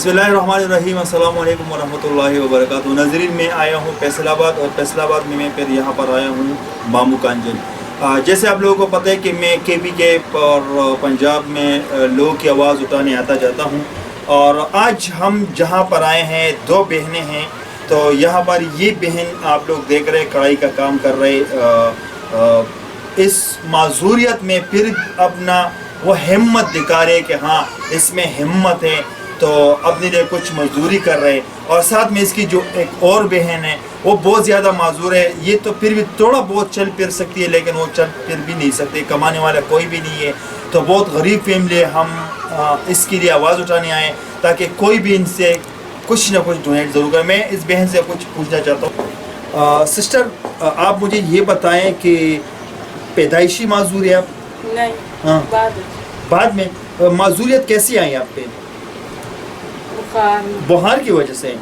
बिस्मिल्लाहिर्रहमानिर्रहीम, अस्सलाम वालेकुम वरहमतुल्लाहि वबरकातुहू। नाज़रीन, मैं आया हूँ फैसलाबाद और फैसलाबाद में मैं फिर यहाँ पर आया हूँ मामू कांजन। जैसे आप लोगों को पता है कि मैं केपी के और पंजाब में लोगों की आवाज़ उठाने आता जाता हूँ। और आज हम जहाँ पर आए हैं, दो बहनें हैं। तो यहाँ पर ये बहन आप लोग देख रहे कढ़ाई का काम कर रहे, इस माजूरियत में फिर अपना वो हिम्मत दिखा रहे कि हाँ इसमें हिम्मत है, तो अपने लिए कुछ मजदूरी कर रहे। और साथ में इसकी जो एक और बहन है वो बहुत ज़्यादा माजूर है। ये तो फिर भी थोड़ा बहुत चल फिर सकती है, लेकिन वो चल फिर भी नहीं सकती, कमाने वाला कोई भी नहीं है। तो बहुत गरीब फैमिली है। हम इसके लिए आवाज़ उठाने आए ताकि कोई भी इनसे कुछ ना कुछ डोनेट ज़रूर करें। मैं इस बहन से कुछ पूछना चाहता हूँ। सिस्टर, आप मुझे ये बताएं कि पैदाइशी माजूर है आप? नहीं, हाँ, बाद में माजूरियत कैसी आई आप पे? बुखार की वजह से।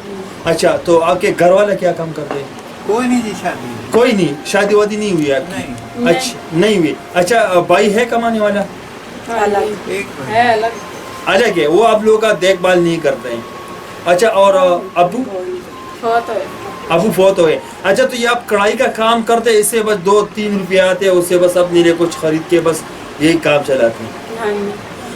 अच्छा, तो आपके घर वाला क्या काम करते हैं? कोई नहीं जी, शादी कोई नहीं, शादी वादी नहीं हुई आपकी? नहीं। अच्छा, नहीं हुई। अच्छा, भाई है कमाने वाला? अलग है, अलग है, वो आप लोगों का देखभाल नहीं करते हैं। अच्छा, और अबू? अबू फौत हुए। अच्छा, तो ये आप कढ़ाई का काम करते हैं, इससे बस 2-3 रुपया आते हैं, उससे बस अपने लिए कुछ खरीद के बस यही काम चलाते हैं?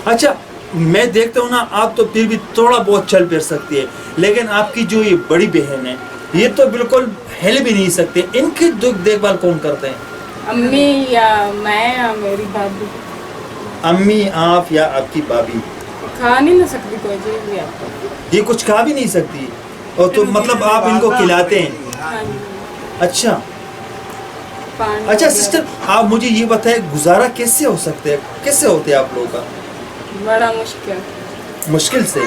अच्छा, मैं देखता हूँ ना, आप तो फिर भी थोड़ा बहुत चल फिर सकती है, लेकिन आपकी जो ये बड़ी बहन है ये तो बिल्कुल हिल भी नहीं सकते। इनकी दुख देखभाल कौन करते हैं? अम्मी या मैं या मेरी भाभी। अम्मी, आप या आपकी भाभी? खा नहीं ना सकती कोई चीज भी आपको। ये कुछ खा भी नहीं सकती, और तो मतलब आप इनको खिलाते हैं? हाँ जी। अच्छा पानी अच्छा वगैरह। सिस्टर, आप मुझे ये बताएं, गुजारा कैसे हो सकते हैं, कैसे होते हैं आप लोगों का? बड़ा मुश्किल। मुश्किल से।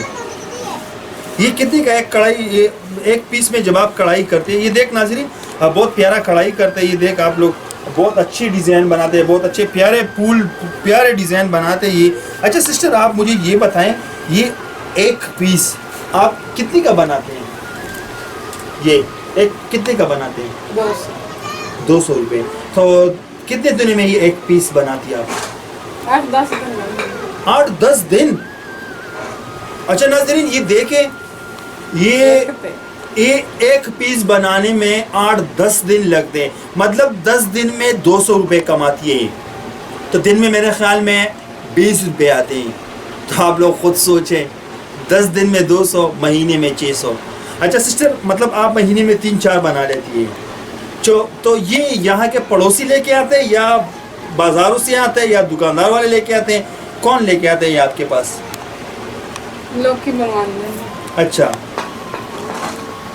ये कितने का एक कढ़ाई, ये एक पीस में जब आप कढ़ाई करते हैं, ये देख नाज़रीन, बहुत प्यारा कढ़ाई करते हैं। ये देख आप लोग, बहुत अच्छी डिज़ाइन बनाते हैं, बहुत अच्छे प्यारे फूल, प्यारे डिज़ाइन बनाते हैं ये। अच्छा सिस्टर, आप मुझे ये बताएं, ये एक पीस आप कितने का बनाते हैं? ये एक कितने का बनाते हैं? 200 रुपये। तो कितने दिन में ये एक पीस बनाती है आप? 8-10 दिन लगे। 8-10 दिन? अच्छा नाज़रीन, ये देखें, ये एक पीस बनाने में 8-10 दिन लगते हैं, मतलब 10 दिन में 200 रुपये कमाती है ये। तो दिन में मेरे ख्याल में 20 रुपये आते हैं। तो आप लोग खुद सोचें, 10 दिन में 200, महीने में 600। अच्छा सिस्टर, मतलब आप महीने में 3-4 बना लेती है। तो ये यहाँ के पड़ोसी लेके आते हैं या बाज़ारों से आते हैं या दुकानदार वाले लेके आते हैं? कौन लेके आते हैं ये आपके पास? लोग की बनवाने। अच्छा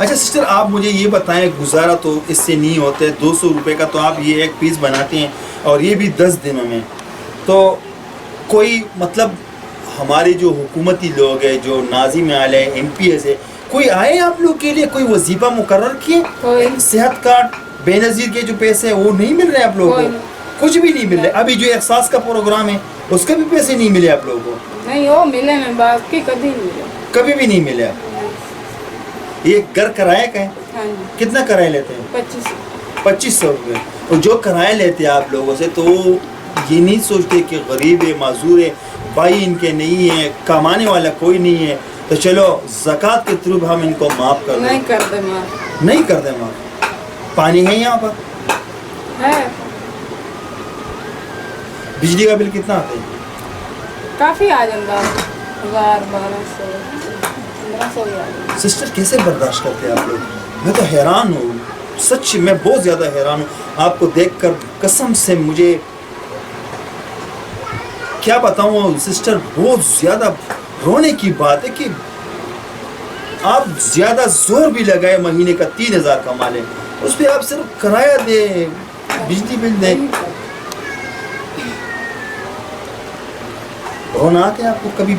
सिस्टर, आप मुझे ये बताएं, गुजारा तो इससे नहीं होते, 200 रुपये का तो आप ये एक पीस बनाते हैं, और ये भी 10 दिनों में। तो कोई मतलब हमारे जो हुकूमती लोग हैं, जो नाज़िम आले हैं, MPS है, कोई आए आप लोग के लिए, कोई वजीफ़ा मुकर्रर किए? सेहत कार्ड, बेनज़ीर के जो पैसे हैं वो नहीं मिल रहे आप लोगों को? कुछ भी नहीं मिल रहे। अभी जो एहसास का प्रोग्राम है उसके भी पैसे नहीं मिले आप लोगों को? नहीं, वो मिले ना, बाकी कभी नहीं मिले। कभी भी नहीं मिले। ये घर किराए का है? हाँ जी। कितना किराया लेते हैं? 2500 रुपये। और जो किराया लेते हैं आप लोगों से, तो ये नहीं सोचते कि गरीब है, माजूर है, भाई इनके नहीं है, कमाने वाला कोई नहीं है, तो चलो ज़कात के थ्रू हम इनको माफ़ कर दें। नहीं करते माफ। नहीं करते माफ़। पानी है यहाँ पर? है। बिजली का बिल कितना आता है? काफ़ी आ जाता है, 1000-1200 1500। सिस्टर, कैसे बर्दाश्त करते हैं आप लोग? मैं तो हैरान हूँ, सच में बहुत ज़्यादा हैरान हूँ आपको देखकर, कसम से मुझे क्या बताऊँ सिस्टर, बहुत ज़्यादा रोने की बात है कि आप ज़्यादा जोर भी लगाए, महीने का 3000 कमा लें, उस पर आप सिर्फ किराया दें, बिजली बिल दें। रोना आते हैं आपको? कभी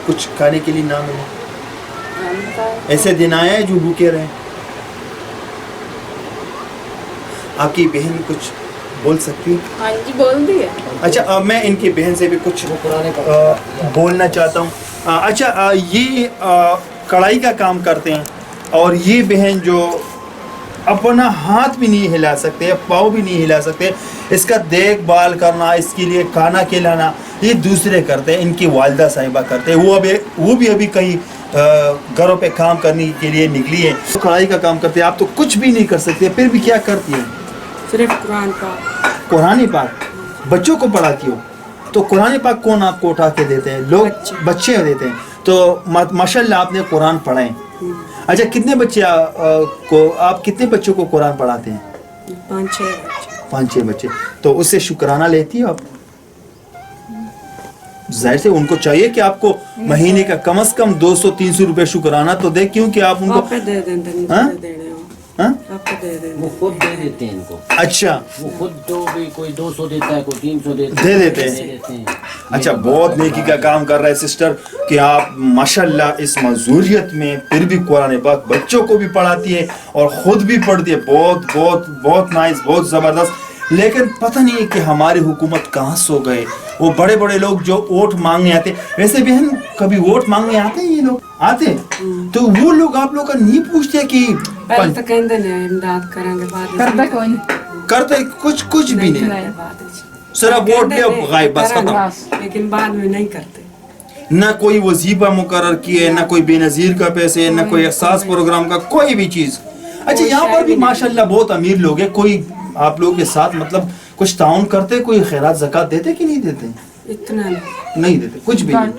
कुछ खाने के लिए ना मिले? ऐसे दिन आए हैं जो भूखे रहे? आपकी बहन कुछ बोल सकती है? हाँ जी, बोल दिए। अच्छा, मैं इनकी बहन से भी कुछ बोलना चाहता हूँ। अच्छा, ये कढ़ाई का काम करते हैं, और ये बहन जो अपना हाथ भी नहीं हिला सकते, पाँव भी नहीं हिला सकते। इसका देखभाल करना, इसके लिए खाना खिलाना ये दूसरे करते हैं, इनकी वालिदा साहिबा करते हैं। वो भी अभी कहीं घरों पे काम करने के लिए निकली है, तो कढ़ाई का काम करते हैं। आप तो कुछ भी नहीं कर सकते, फिर भी क्या करती है? सिर्फ कुरान पाक। कुरान पाक बच्चों को पढ़ाती हो, तो कुरान पाक कौन आपको उठा के देते हैं? लोग, बच्चे देते हैं। तो माशाल्लाह आपने कुरान पढ़ा है। अच्छा, कितने बच्चे आप कितने बच्चों को कुरान पढ़ाते हैं? 5-6 बच्चे। तो उससे शुक्राना लेती हो आप? जाहिर से उनको चाहिए कि आपको महीने का कम से कम 200-300 रुपए शुक्राना तो दे, क्योंकि आप उनको दे देंगे। वो खुद दे देते हैं इनको। अच्छा, वो खुद तो भी कोई 200 देता है, कोई 300 देता दे है, देते हैं। अच्छा, बहुत नेकी का काम कर रहा है सिस्टर कि आप माशाल्लाह इस मजदूरियत में फिर भी कुरान पाक बच्चों को भी पढ़ाती है और खुद भी पढ़ती है। बहुत बहुत बहुत नाइस, बहुत ज़बरदस्त। लेकिन पता नहीं है कि हमारी हुकूमत कहाँ सो गए। वो बड़े बड़े लोग जो वोट मांगने आते, वैसे बहन कभी वोट मांगने आते हैं ये लोग? आते? तो वो लोग आप लोग का नहीं पूछते कि पहले तो कहते हैं इमदाद करेंगे, बाद करते कुछ भी नहीं, सिर्फ वोट ले गायब, बस खत्म। लेकिन बाद में नहीं करते। ना कोई वजीफा मुकर्रर किए, ना कोई बेनजीर का पैसे, ना कोई एहसास प्रोग्राम का कोई भी चीज। अच्छा, यहाँ पर भी माशाल्लाह बहुत अमीर लोग हैं। कोई आप लोगों के साथ मतलब कुछ ताउन करते, कोई खैरात ज़कात देते कि नहीं देते? इतना नहीं देते, कुछ भी नहीं।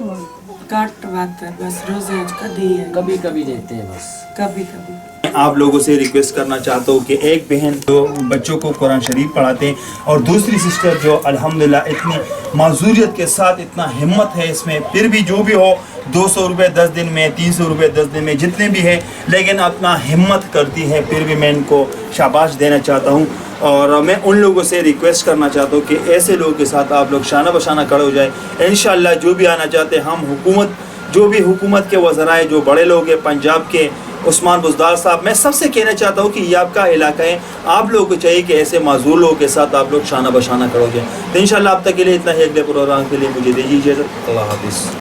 काट बात है, बस रोजे का दी है, कभी कभी देते हैं बस, कभी कभी। आप लोगों से रिक्वेस्ट करना चाहता हूँ कि एक बहन जो बच्चों को कुरान शरीफ पढ़ाते हैं और दूसरी सिस्टर जो अल्हम्दुलिल्लाह इतनी माजूरियत के साथ, इतना हिम्मत है इसमें, फिर भी जो भी हो 200 रुपये 10 दिन में, 300 रुपये 10 दिन में, जितने भी है, लेकिन अपना हिम्मत करती है, फिर भी मैं इनको शाबाश देना चाहता हूँ। और मैं उन लोगों से रिक्वेस्ट करना चाहता हूँ कि ऐसे लोगों के साथ आप लोग शाना बशाना खड़े हो जाए। इंशाअल्लाह जो भी आना चाहते हैं, हम हुकूमत, जो भी हुकूमत के वज़राए, जो बड़े लोग हैं पंजाब के, उस्मान बुज़दार साहब, मैं सबसे कहना चाहता हूँ कि ये आपका इलाका है, आप लोगों को चाहिए कि ऐसे माजूर लोगों के साथ आप लोग शाना बशाना खड़े हो जाए। तो इंशाअल्लाह अब तक के लिए इतना ही। अगले प्रोग्राम के लिए मुझे दीजिए इजाज़त। अल्लाह हाफ़िज़।